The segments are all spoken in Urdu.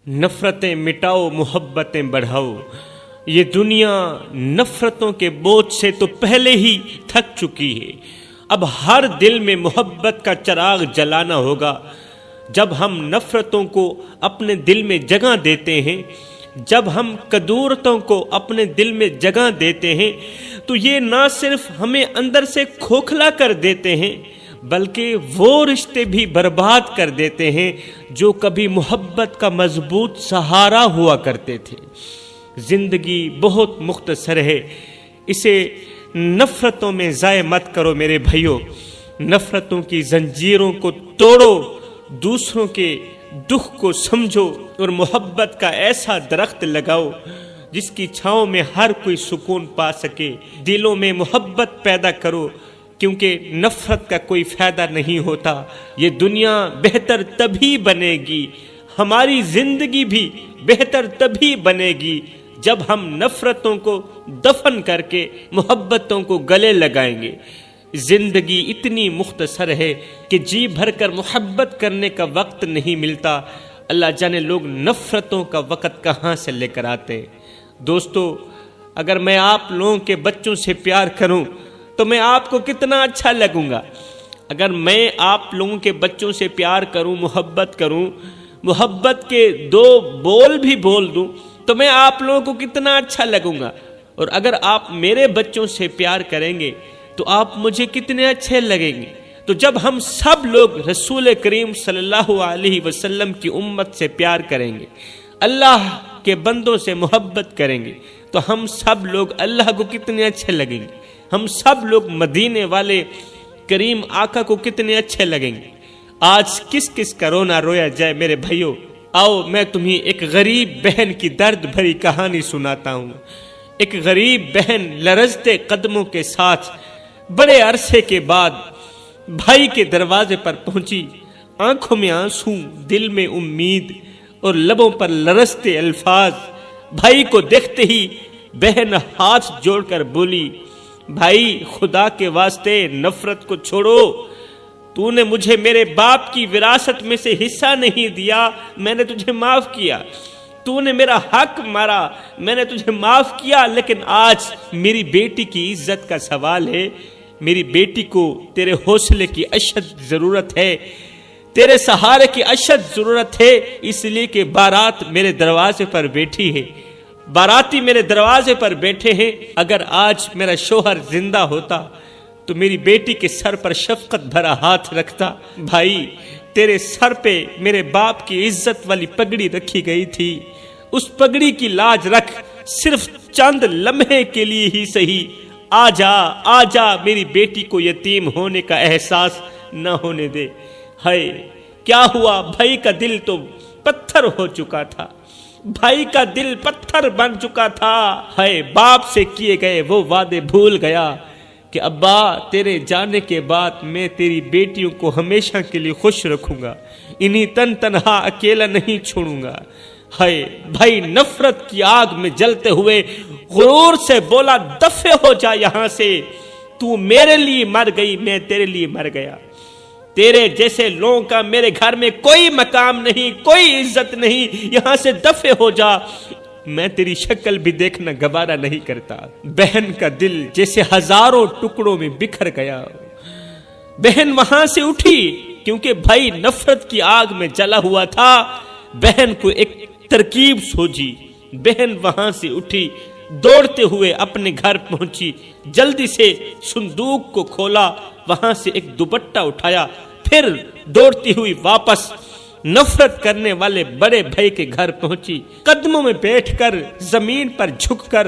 نفرتیں مٹاؤ محبتیں بڑھاؤ۔ یہ دنیا نفرتوں کے بوجھ سے تو پہلے ہی تھک چکی ہے، اب ہر دل میں محبت کا چراغ جلانا ہوگا۔ جب ہم نفرتوں کو اپنے دل میں جگہ دیتے ہیں، جب ہم کدورتوں کو اپنے دل میں جگہ دیتے ہیں تو یہ نہ صرف ہمیں اندر سے کھوکھلا کر دیتے ہیں بلکہ وہ رشتے بھی برباد کر دیتے ہیں جو کبھی محبت کا مضبوط سہارا ہوا کرتے تھے۔ زندگی بہت مختصر ہے، اسے نفرتوں میں ضائع مت کرو میرے بھائیوں۔ نفرتوں کی زنجیروں کو توڑو، دوسروں کے دکھ کو سمجھو اور محبت کا ایسا درخت لگاؤ جس کی چھاؤں میں ہر کوئی سکون پا سکے۔ دلوں میں محبت پیدا کرو کیونکہ نفرت کا کوئی فائدہ نہیں ہوتا۔ یہ دنیا بہتر تبھی بنے گی، ہماری زندگی بھی بہتر تبھی بنے گی جب ہم نفرتوں کو دفن کر کے محبتوں کو گلے لگائیں گے۔ زندگی اتنی مختصر ہے کہ جی بھر کر محبت کرنے کا وقت نہیں ملتا، اللہ جانے لوگ نفرتوں کا وقت کہاں سے لے کر آتے ہیں۔ دوستو، اگر میں آپ لوگوں کے بچوں سے پیار کروں تو میں آپ کو کتنا اچھا لگوں گا۔ اگر میں آپ لوگوں کے بچوں سے پیار کروں، محبت کروں، محبت کے دو بول بھی بول دوں تو میں آپ لوگوں کو کتنا اچھا لگوں گا۔ اور اگر آپ میرے بچوں سے پیار کریں گے تو آپ مجھے کتنے اچھے لگیں گے۔ تو جب ہم سب لوگ رسول کریم صلی اللہ علیہ وسلم کی امت سے پیار کریں گے، اللہ کے بندوں سے محبت کریں گے تو ہم سب لوگ اللہ کو کتنے اچھے لگیں گے، ہم سب لوگ مدینے والے کریم آقا کو کتنے اچھے لگیں گے۔ آج کس کس کا رونا رویا جائے میرے بھائیوں، آؤ میں تمہیں ایک غریب بہن کی درد بھری کہانی سناتا ہوں۔ ایک غریب بہن لرزتے قدموں کے ساتھ بڑے عرصے کے بعد بھائی کے دروازے پر پہنچی، آنکھوں میں آنسو، دل میں امید اور لبوں پر لرزتے الفاظ۔ بھائی کو دیکھتے ہی بہن ہاتھ جوڑ کر بولی، بھائی خدا کے واسطے نفرت کو چھوڑو، تو نے مجھے میرے باپ کی وراثت میں سے حصہ نہیں دیا، میں نے تجھے معاف کیا، تو نے میرا حق مارا، میں نے تجھے معاف کیا، لیکن آج میری بیٹی کی عزت کا سوال ہے، میری بیٹی کو تیرے حوصلے کی اشد ضرورت ہے، تیرے سہارے کی اشد ضرورت ہے، اس لیے کہ بارات میرے دروازے پر بیٹھی ہے، باراتی میرے دروازے پر بیٹھے ہیں۔ اگر آج میرا شوہر زندہ ہوتا تو میری بیٹی کے سر پر شفقت بھرا ہاتھ رکھتا۔ بھائی تیرے سر پہ میرے باپ کی عزت والی پگڑی رکھی گئی تھی، اس پگڑی کی لاج رکھ، صرف چند لمحے کے لیے ہی صحیح، آ جا میری بیٹی کو یتیم ہونے کا احساس نہ ہونے دے۔ ہائے کیا ہوا، بھائی کا دل تو پتھر ہو چکا تھا، بھائی کا دل پتھر بن چکا تھا۔ ہائے باپ سے کیے گئے وہ وعدے بھول گیا کہ ابا تیرے جانے کے بعد میں تیری بیٹیوں کو ہمیشہ کے لیے خوش رکھوں گا، انہیں تنہا اکیلا نہیں چھوڑوں گا۔ ہائے بھائی نفرت کی آگ میں جلتے ہوئے غرور سے بولا، دفع ہو جا یہاں سے، تو میرے لیے مر گئی، میں تیرے لیے مر گیا، تیرے جیسے لوگوں کا میرے گھر میں کوئی مقام نہیں، کوئی عزت نہیں، یہاں سے دفع ہو جا، میں تیری شکل بھی دیکھنا گوارا نہیں کرتا۔ بہن کا دل جیسے ہزاروں ٹکڑوں میں بکھر گیا۔ بہن وہاں سے اٹھی کیونکہ بھائی نفرت کی آگ میں جلا ہوا تھا۔ بہن کو ایک ترکیب سوجی، بہن وہاں سے اٹھی، دوڑتے ہوئے اپنے گھر پہنچی، جلدی سے صندوق کو کھولا، وہاں سے ایک دوپٹہ اٹھایا، پھر دوڑتی ہوئی واپس نفرت کرنے والے بڑے بھائی کے گھر پہنچی، قدموں میں بیٹھ کر زمین پر جھک کر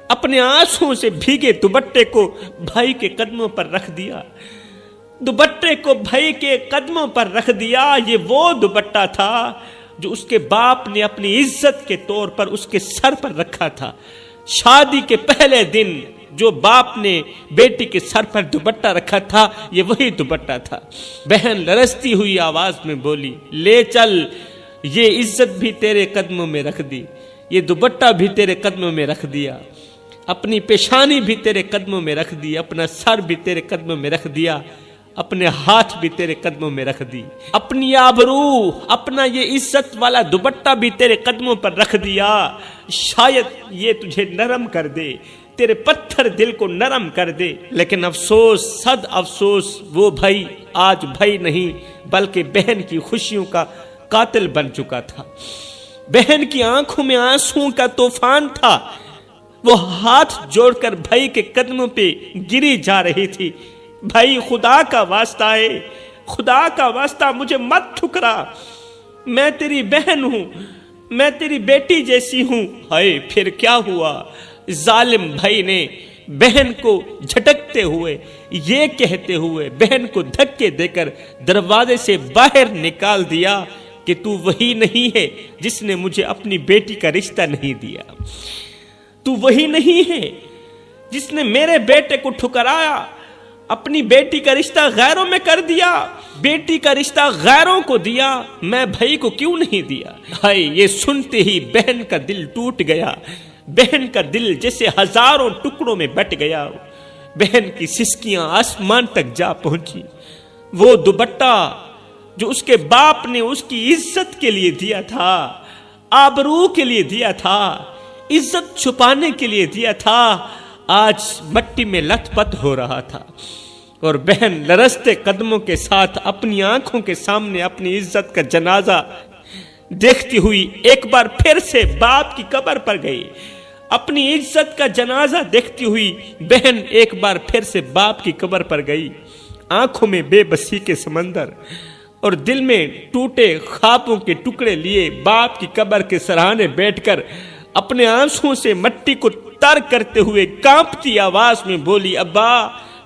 اپنے آنسوں سے بھیگے دوپٹے کو بھائی کے قدموں پر رکھ دیا، دوپٹے کو بھائی کے قدموں پر رکھ دیا۔ یہ وہ دوپٹہ تھا جو اس کے باپ نے اپنی عزت کے طور پر اس کے سر پر رکھا تھا۔ شادی کے پہلے دن جو باپ نے بیٹی کے سر پر دوپٹہ رکھا تھا، یہ وہی دوپٹہ تھا۔ بہن لرزتی ہوئی آواز میں بولی، لے چل، یہ عزت بھی تیرے قدموں میں رکھ دی، یہ دوپٹہ بھی تیرے قدموں میں رکھ دیا، اپنی پیشانی بھی تیرے قدموں میں رکھ دی، اپنا سر بھی تیرے قدموں میں رکھ دیا، اپنے ہاتھ بھی تیرے قدموں میں رکھ دی، اپنی آبرو، اپنا یہ عزت والا دوپٹہ بھی تیرے قدموں پر رکھ دیا، شاید یہ تجھے نرم کر دے، تیرے پتھر دل کو نرم کر دے۔ لیکن افسوس، صد افسوس، وہ بھائی آج بھائی نہیں بلکہ بہن کی خوشیوں کا قاتل بن چکا تھا، بہن کی آنکھوں میں آنسوں کا طوفان تھا، وہ ہاتھ جوڑ کر بھائی کے قدموں پہ گری جا رہی تھی۔ بھائی خدا کا واسطہ ہے، خدا کا واسطہ مجھے مت ٹھکرا، میں تیری بہن ہوں، میں تیری بیٹی جیسی ہوں۔ ہائے پھر کیا ہوا؟ ظالم بھائی نے بہن کو جھٹکتے ہوئے، یہ کہتے ہوئے بہن کو دھکے دے کر دروازے سے باہر نکال دیا کہ تو وہی نہیں ہے جس نے مجھے اپنی بیٹی کا رشتہ نہیں دیا، تو وہی نہیں ہے جس نے میرے بیٹے کو ٹھکرایا، اپنی بیٹی کا رشتہ غیروں میں کر دیا، بیٹی کا رشتہ غیروں کو دیا، میں بھائی کو کیوں نہیں دیا؟ ہائے، یہ سنتے ہی بہن کا دل ٹوٹ گیا، بہن کا دل جیسے ہزاروں ٹکڑوں میں بٹ گیا، بہن کی سسکیاں آسمان تک جا پہنچی۔ وہ دوپٹہ جو اس کے باپ نے اس کی عزت کے لیے دیا تھا، آبرو کے لیے دیا تھا، عزت چھپانے کے لیے دیا تھا، آج مٹی میں لت پت ہو رہا تھا، اور بہن لرزتے قدموں کے ساتھ اپنی آنکھوں کے سامنے اپنی عزت کا جنازہ دیکھتی ہوئی ایک بار پھر سے باپ کی قبر پر گئی، اپنی عزت کا جنازہ دیکھتی ہوئی بہن ایک بار پھر سے باپ کی قبر پر گئی، آنکھوں میں بے بسی کے سمندر اور دل میں ٹوٹے خوابوں کے ٹکڑے لیے باپ کی قبر کے سرہانے بیٹھ کر اپنے آنسوں سے مٹی کو تر کرتے ہوئے کانپتی آواز میں بولی، ابا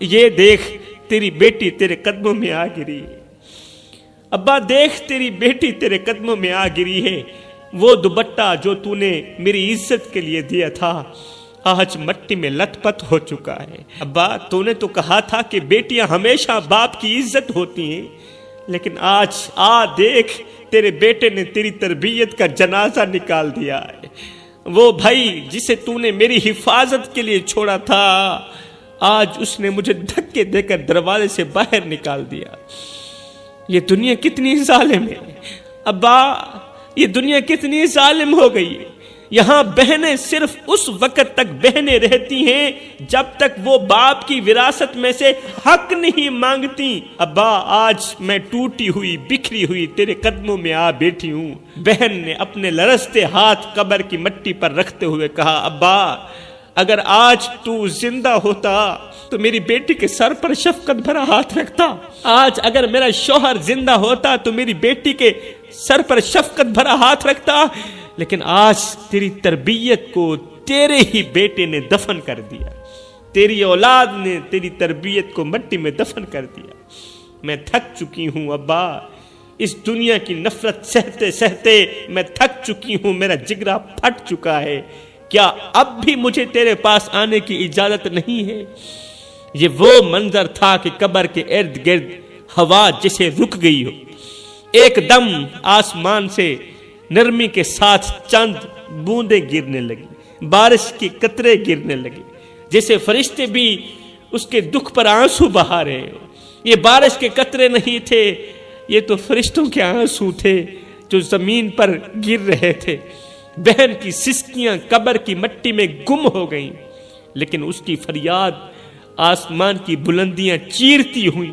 یہ دیکھ تیری بیٹی تیرے قدموں میں آ گری، ابا دیکھ تیری بیٹی تیرے قدموں میں آ گری ہے، وہ دوپٹہ جو تو نے میری عزت کے لیے دیا تھا آج مٹی میں لت پت ہو چکا ہے۔ ابا تو نے تو کہا تھا کہ بیٹیاں ہمیشہ باپ کی عزت ہوتی ہیں، لیکن آج دیکھ تیرے بیٹے نے تیری تربیت کا جنازہ نکال دیا ہے، وہ بھائی جسے تو نے میری حفاظت کے لیے چھوڑا تھا آج اس نے مجھے دھکے دے کر دروازے سے باہر نکال دیا۔ یہ دنیا کتنی ظالم ہے ابا، یہ دنیا کتنی ظالم ہو گئی ہے۔ یہاں بہنیں صرف اس وقت تک بہنیں رہتی ہیں جب تک وہ باپ کی وراثت میں سے حق نہیں مانگتی۔ ابا آج میں ٹوٹی ہوئی بکھری ہوئی تیرے قدموں میں آ بیٹھی ہوں۔ بہن نے اپنے لرزتے ہاتھ قبر کی مٹی پر رکھتے ہوئے کہا، ابا اگر آج تو زندہ ہوتا تو میری بیٹی کے سر پر شفقت بھرا ہاتھ رکھتا، آج اگر میرا شوہر زندہ ہوتا تو میری بیٹی کے سر پر شفقت بھرا ہاتھ رکھتا، لیکن آج تیری تربیت کو تیرے ہی بیٹے نے دفن کر دیا، تیری اولاد نے تیری تربیت کو مٹی میں دفن کر دیا۔ میں تھک چکی ہوں ابا، اس دنیا کی نفرت سہتے سہتے میں تھک چکی ہوں، میرا جگرا پھٹ چکا ہے، کیا اب بھی مجھے تیرے پاس آنے کی اجازت نہیں ہے؟ یہ وہ منظر تھا کہ قبر کے ارد گرد ہوا جیسے رک گئی ہو، ایک دم آسمان سے نرمی کے ساتھ چند بوندیں گرنے لگی، بارش کے قطرے گرنے لگے، جیسے فرشتے بھی اس کے دکھ پر آنسو بہا رہے ہو۔ یہ بارش کے قطرے نہیں تھے، یہ تو فرشتوں کے آنسو تھے جو زمین پر گر رہے تھے۔ بہن کی سسکیاں قبر کی مٹی میں گم ہو گئیں، لیکن اس کی فریاد آسمان کی بلندیاں چیرتی ہوئی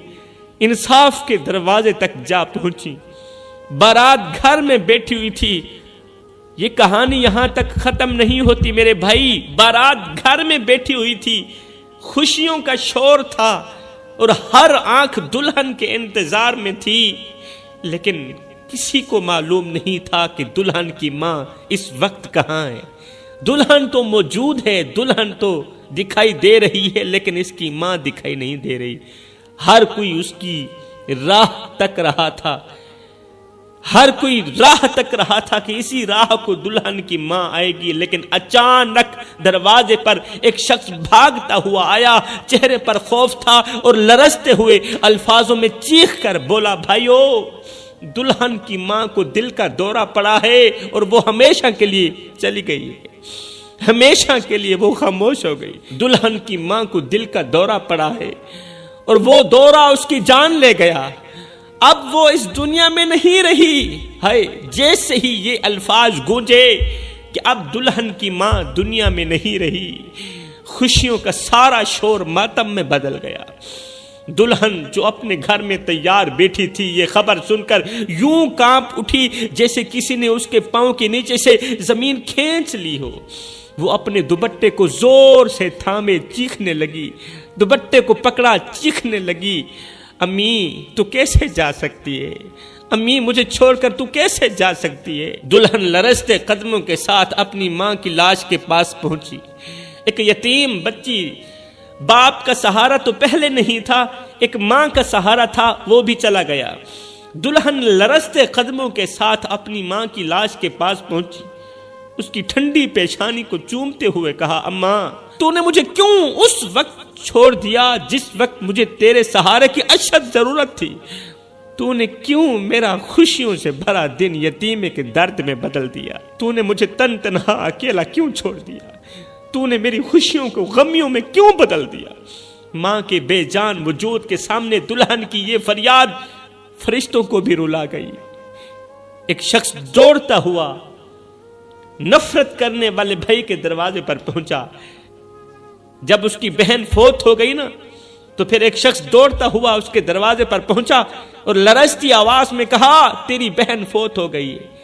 انصاف کے دروازے تک جا پہنچی۔ بارات گھر میں بیٹھی ہوئی تھی، یہ کہانی یہاں تک ختم نہیں ہوتی میرے بھائی۔ بارات گھر میں بیٹھی ہوئی تھی، خوشیوں کا شور تھا اور ہر آنکھ دلہن کے انتظار میں تھی، لیکن کسی کو معلوم نہیں تھا کہ دلہن کی ماں اس وقت کہاں ہے۔ دلہن تو موجود ہے، دلہن تو دکھائی دے رہی ہے، لیکن اس کی ماں دکھائی نہیں دے رہی۔ ہر کوئی اس کی راہ تک رہا تھا، ہر کوئی راہ تک رہا تھا کہ اسی راہ کو دلہن کی ماں آئے گی، لیکن اچانک دروازے پر ایک شخص بھاگتا ہوا آیا، چہرے پر خوف تھا اور لرزتے ہوئے الفاظوں میں چیخ کر بولا، بھائیو دلہن کی ماں کو دل کا دورہ پڑا ہے اور وہ ہمیشہ کے لیے چلی گئی ہے، ہمیشہ کے لیے وہ خاموش ہو گئی۔ دلہن کی ماں کو دل کا دورہ پڑا ہے اور وہ دورہ اس کی جان لے گیا، اب وہ اس دنیا میں نہیں رہی۔ ہائے، جیسے ہی یہ الفاظ گونجے کہ اب دلہن کی ماں دنیا میں نہیں رہی، خوشیوں کا سارا شور ماتم میں بدل گیا۔ دلہن جو اپنے گھر میں تیار بیٹھی تھی، یہ خبر سن کر یوں کانپ اٹھی جیسے کسی نے اس کے پاؤں کے نیچے سے زمین کھینچ لی ہو۔ وہ اپنے دوپٹے کو زور سے تھامے چیخنے لگی، دوپٹے کو پکڑا چیخنے لگی، امی تو کیسے جا سکتی ہے؟ امی مجھے چھوڑ کر تو کیسے جا سکتی ہے؟ دلہن لرزتے قدموں کے ساتھ اپنی ماں کی لاش کے پاس پہنچی۔ ایک یتیم بچی، باپ کا سہارا تو پہلے نہیں تھا، ایک ماں کا سہارا تھا، وہ بھی چلا گیا۔ دلہن لرزتے قدموں کے ساتھ اپنی ماں کی لاش کے پاس پہنچی، اس کی ٹھنڈی پیشانی کو چومتے ہوئے کہا، اماں تو نے مجھے کیوں اس وقت چھوڑ دیا جس وقت مجھے تیرے سہارے کی اشد ضرورت تھی؟ تو نے کیوں میرا خوشیوں سے بھرا دن یتیمے کے درد میں بدل دیا؟ تو نے مجھے تن تنہا اکیلا کیوں چھوڑ دیا؟ تو نے میری خوشیوں کو غمیوں میں کیوں بدل دیا؟ ماں کے بے جان وجود کے سامنے دلہن کی یہ فریاد فرشتوں کو بھی رلا گئی۔ ایک شخص دوڑتا ہوا نفرت کرنے والے بھائی کے دروازے پر پہنچا۔ جب اس کی بہن فوت ہو گئی نا، تو پھر ایک شخص دوڑتا ہوا اس کے دروازے پر پہنچا اور لرزتی آواز میں کہا، تیری بہن فوت ہو گئی ہے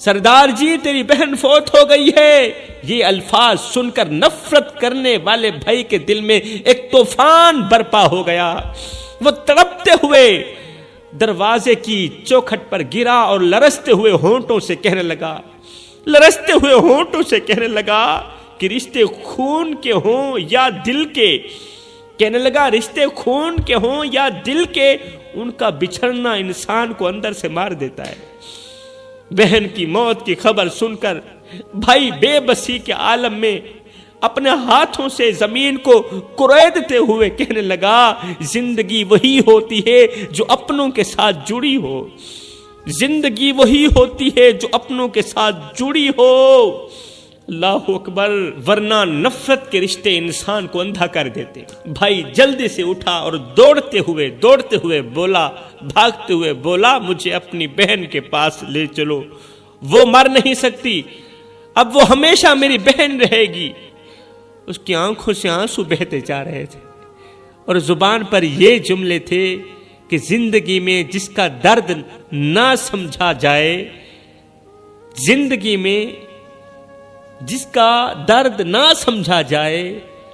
سردار جی، تیری بہن فوت ہو گئی ہے۔ یہ الفاظ سن کر نفرت کرنے والے بھائی کے دل میں ایک طوفان برپا ہو گیا۔ وہ تڑپتے ہوئے دروازے کی چوکھٹ پر گرا اور لرزتے ہوئے ہونٹوں سے کہنے لگا کہ رشتے خون کے ہوں یا دل کے، کہنے لگا رشتے خون کے ہوں یا دل کے، ان کا بچھڑنا انسان کو اندر سے مار دیتا ہے۔ بہن کی موت کی خبر سن کر بھائی بے بسی کے عالم میں اپنے ہاتھوں سے زمین کو کریدتے ہوئے کہنے لگا، زندگی وہی ہوتی ہے جو اپنوں کے ساتھ جڑی ہو، زندگی وہی ہوتی ہے جو اپنوں کے ساتھ جڑی ہو۔ اللہ اکبر، ورنہ نفرت کے رشتے انسان کو اندھا کر دیتے۔ بھائی جلدی سے اٹھا اور دوڑتے ہوئے بولا، بھاگتے ہوئے بولا، مجھے اپنی بہن کے پاس لے چلو، وہ مر نہیں سکتی، اب وہ ہمیشہ میری بہن رہے گی۔ اس کی آنکھوں سے آنسو بہتے جا رہے تھے اور زبان پر یہ جملے تھے کہ زندگی میں جس کا درد نہ سمجھا جائے، زندگی میں جس کا درد نہ سمجھا جائے،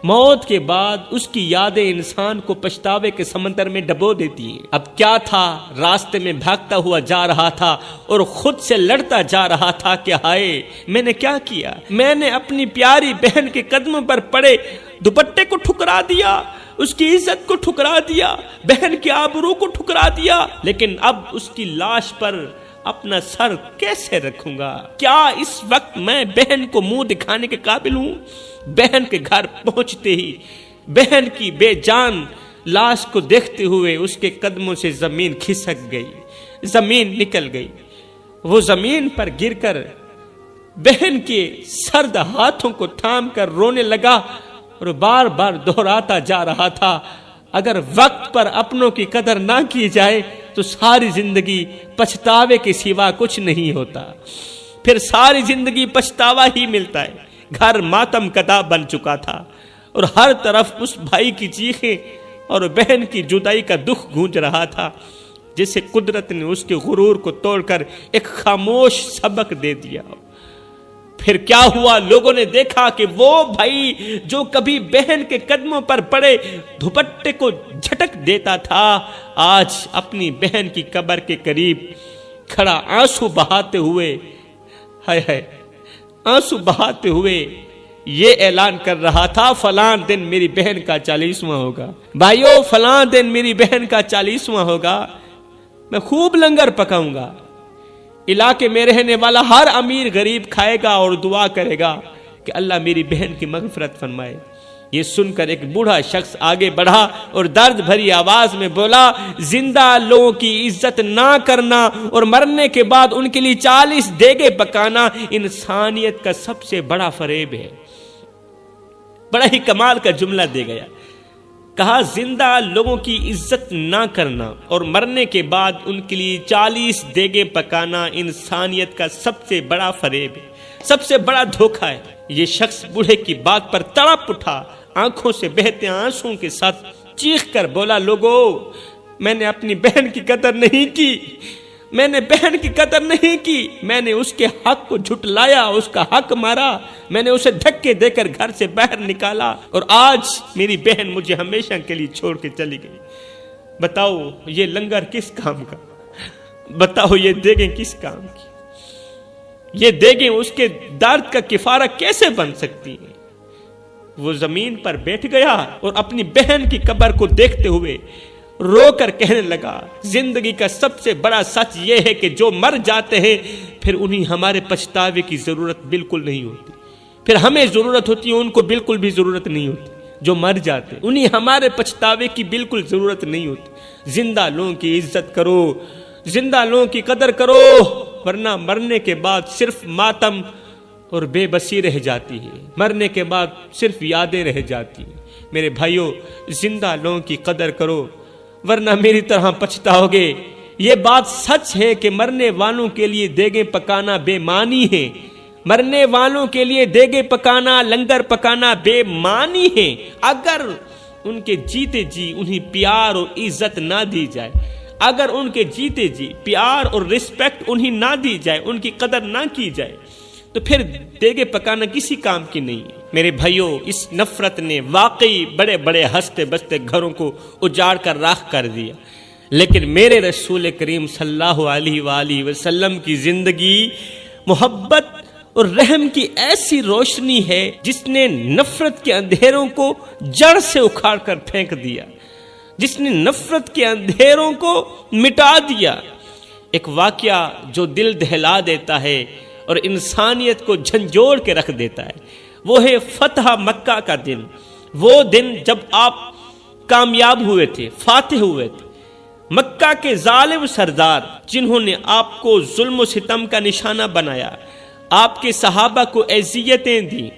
موت کے بعد اس کی یادیں انسان کو پچھتاوے کے سمندر میں ڈبو دیتی ہیں۔ اب کیا تھا، راستے میں بھاگتا ہوا جا رہا تھا اور خود سے لڑتا جا رہا تھا کہ ہائے میں نے کیا کیا، میں نے اپنی پیاری بہن کے قدموں پر پڑے دوپٹے کو ٹھکرا دیا، اس کی عزت کو ٹھکرا دیا، بہن کی آبرو کو ٹھکرا دیا، لیکن اب اس کی لاش پر اپنا سر کیسے رکھوں گا؟ کیا اس وقت میں بہن کو منہ دکھانے کے قابل ہوں؟ بہن کے گھر پہنچتے ہی بہن کی بے جان لاش کو دیکھتے ہوئے اس کے قدموں سے زمین کھسک گئی، زمین نکل گئی۔ وہ زمین پر گر کر بہن کے سرد ہاتھوں کو تھام کر رونے لگا اور بار بار دہراتا جا رہا تھا، اگر وقت پر اپنوں کی قدر نہ کی جائے تو ساری زندگی پچھتاوے کے سوا کچھ نہیں ہوتا، پھر ساری زندگی پچھتاوا ہی ملتا ہے۔ گھر ماتم کدا بن چکا تھا اور ہر طرف اس بھائی کی چیخیں اور بہن کی جدائی کا دکھ گونج رہا تھا، جسے قدرت نے اس کے غرور کو توڑ کر ایک خاموش سبق دے دیا۔ پھر کیا ہوا؟ لوگوں نے دیکھا کہ وہ بھائی جو کبھی بہن کے قدموں پر پڑے دوپٹے کو جھٹک دیتا تھا، آج اپنی بہن کی قبر کے قریب کھڑا آنسو بہاتے ہوئے یہ اعلان کر رہا تھا، فلاں دن میری بہن کا 40واں ہوگا، بھائیو فلاں دن میری بہن کا 40واں ہوگا، میں خوب لنگر پکاؤں گا، علاقے میں رہنے والا ہر امیر غریب کھائے گا اور دعا کرے گا کہ اللہ میری بہن کی مغفرت فرمائے۔ یہ سن کر ایک بوڑھا شخص آگے بڑھا اور درد بھری آواز میں بولا، زندہ لوگوں کی عزت نہ کرنا اور مرنے کے بعد ان کے لیے 40 دیگے پکانا انسانیت کا سب سے بڑا فریب ہے۔ بڑا ہی کمال کا جملہ دے گیا۔ کہا زندہ لوگوں کی عزت نہ کرنا اور مرنے کے بعد ان کے لیے 40 دیگیں پکانا انسانیت کا سب سے بڑا فریب ہے، سب سے بڑا دھوکہ ہے۔ یہ شخص بوڑھے کی بات پر تڑپ اٹھا، آنکھوں سے بہتے آنسوں کے ساتھ چیخ کر بولا، لوگو میں نے اپنی بہن کی قدر نہیں کی، میں نے بہن کی قدر نہیں کی، میں نے اس کے حق کو جھٹلایا، اس کا حق مارا، میں نے اسے دھکے دے کر گھر سے باہر نکالا، اور آج میری بہن مجھے ہمیشہ کے لیے چھوڑ کے چلی گئی۔ بتاؤ یہ لنگر کس کام کا؟ بتاؤ یہ دیگیں کس کام کی؟ یہ دیگیں اس کے درد کا کفارہ کیسے بن سکتی ہیں؟ وہ زمین پر بیٹھ گیا اور اپنی بہن کی قبر کو دیکھتے ہوئے رو کر کہنے لگا، زندگی کا سب سے بڑا سچ یہ ہے کہ جو مر جاتے ہیں پھر انہیں ہمارے پچھتاوے کی ضرورت بالکل نہیں ہوتی، پھر ہمیں ضرورت ہوتی ہے، ان کو بالکل بھی ضرورت نہیں ہوتی۔ جو مر جاتے انہیں ہمارے پچھتاوے کی بالکل ضرورت نہیں ہوتی۔ زندہ لوگوں کی عزت کرو، زندہ لوگوں کی قدر کرو، ورنہ مرنے کے بعد صرف ماتم اور بے بسی رہ جاتی ہے، مرنے کے بعد صرف یادیں رہ جاتی ہیں۔ میرے بھائیوں، زندہ لوگوں کی قدر کرو ورنہ میری طرح پچھتاؤ گے۔ یہ بات سچ ہے کہ مرنے والوں کے لیے دیگیں پکانا بے معنی ہے، مرنے والوں کے لیے دیگیں پکانا، لنگر پکانا بے معنی ہے اگر ان کے جیتے جی انہیں پیار اور عزت نہ دی جائے، اگر ان کے جیتے جی پیار اور رسپیکٹ انہیں نہ دی جائے، ان کی قدر نہ کی جائے، تو پھر دیگیں پکانا کسی کام کی نہیں ہے۔ میرے بھائیوں، اس نفرت نے واقعی بڑے بڑے ہنستے بستے گھروں کو اجاڑ کر راکھ کر دیا، لیکن میرے رسول کریم صلی اللہ علیہ وآلہ وسلم کی زندگی محبت اور رحم کی ایسی روشنی ہے جس نے نفرت کے اندھیروں کو جڑ سے اکھاڑ کر پھینک دیا، جس نے نفرت کے اندھیروں کو مٹا دیا۔ ایک واقعہ جو دل دہلا دیتا ہے اور انسانیت کو جھنجھوڑ کے رکھ دیتا ہے، وہ ہے فتح مکہ کا دن، وہ دن جب آپ کامیاب ہوئے تھے، فاتح ہوئے تھے۔ مکہ کے ظالم سردار جنہوں نے آپ کو ظلم و ستم کا نشانہ بنایا، آپ کے صحابہ کو اذیتیں دیں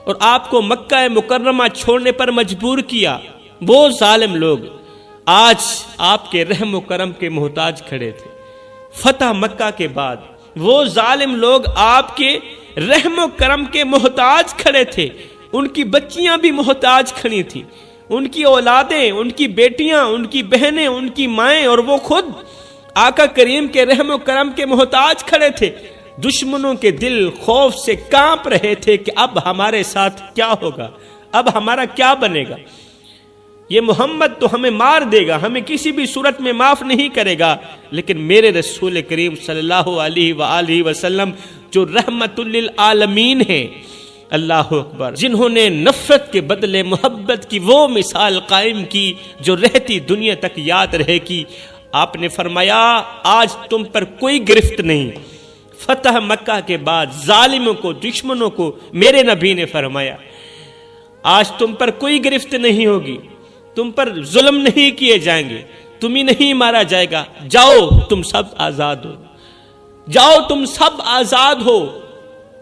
اور آپ کو مکہ مکرمہ چھوڑنے پر مجبور کیا، وہ ظالم لوگ آج آپ کے رحم و کرم کے محتاج کھڑے تھے۔ فتح مکہ کے بعد وہ ظالم لوگ آپ کے رحم و کرم کے محتاج کھڑے تھے، ان کی بچیاں بھی محتاج کھڑی تھیں، ان کی اولادیں، ان کی بیٹیاں، ان کی بہنیں، ان کی مائیں، اور وہ خود آقا کریم کے رحم و کرم کے محتاج کھڑے تھے۔ دشمنوں کے دل خوف سے کانپ رہے تھے کہ اب ہمارے ساتھ کیا ہوگا، اب ہمارا کیا بنے گا، یہ محمد تو ہمیں مار دے گا، ہمیں کسی بھی صورت میں معاف نہیں کرے گا۔ لیکن میرے رسول کریم صلی اللہ علیہ وآلہ وسلم جو رحمت للعالمین ہیں، اللہ اکبر، جنہوں نے نفرت کے بدلے محبت کی وہ مثال قائم کی جو رہتی دنیا تک یاد رہے گی، آپ نے فرمایا آج تم پر کوئی گرفت نہیں۔ فتح مکہ کے بعد ظالموں کو، دشمنوں کو میرے نبی نے فرمایا آج تم پر کوئی گرفت نہیں ہوگی، تم پر ظلم نہیں کیے جائیں گے، تمہیں نہیں مارا جائے گا، جاؤ تم سب آزاد ہو، جاؤ تم سب آزاد ہو،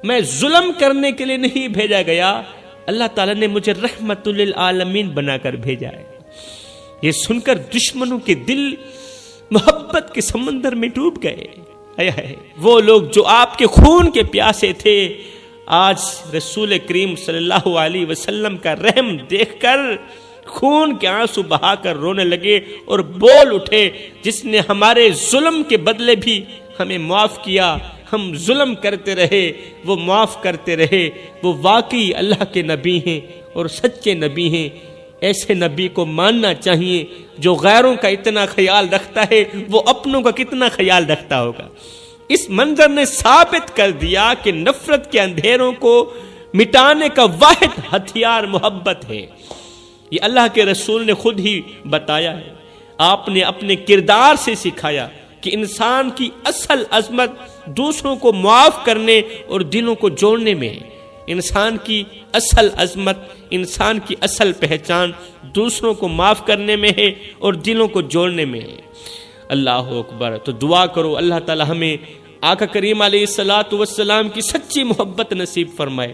میں ظلم کرنے کے لیے نہیں بھیجا گیا، اللہ تعالیٰ نے مجھے رحمت للعالمین بنا کر بھیجا ہے۔ یہ سن کر دشمنوں کے دل محبت کے سمندر میں ڈوب گئے۔ وہ لوگ جو آپ کے خون کے پیاسے تھے، آج رسول کریم صلی اللہ علیہ وسلم کا رحم دیکھ کر خون کے آنسو بہا کر رونے لگے اور بول اٹھے، جس نے ہمارے ظلم کے بدلے بھی ہمیں معاف کیا، ہم ظلم کرتے رہے وہ معاف کرتے رہے، وہ واقعی اللہ کے نبی ہیں اور سچے نبی ہیں۔ ایسے نبی کو ماننا چاہیے جو غیروں کا اتنا خیال رکھتا ہے، وہ اپنوں کا کتنا خیال رکھتا ہوگا۔ اس منظر نے ثابت کر دیا کہ نفرت کے اندھیروں کو مٹانے کا واحد ہتھیار محبت ہے۔ یہ اللہ کے رسول نے خود ہی بتایا ہے، آپ نے اپنے کردار سے سکھایا کہ انسان کی اصل عظمت دوسروں کو معاف کرنے اور دلوں کو جوڑنے میں ہے۔ انسان کی اصل عظمت، انسان کی اصل پہچان دوسروں کو معاف کرنے میں ہے اور دلوں کو جوڑنے میں ہے۔ اللہ اکبر۔ تو دعا کرو اللہ تعالی ہمیں آقا کریم علیہ الصلوۃ والسلام کی سچی محبت نصیب فرمائے،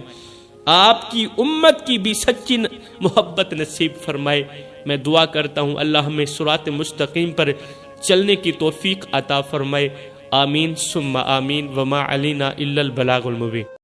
آپ کی امت کی بھی سچی محبت نصیب فرمائے۔ میں دعا کرتا ہوں اللہ ہمیں صراط مستقیم پر چلنے کی توفیق عطا فرمائے، آمین ثم آمین، وما علینا الا البلاغ المبین۔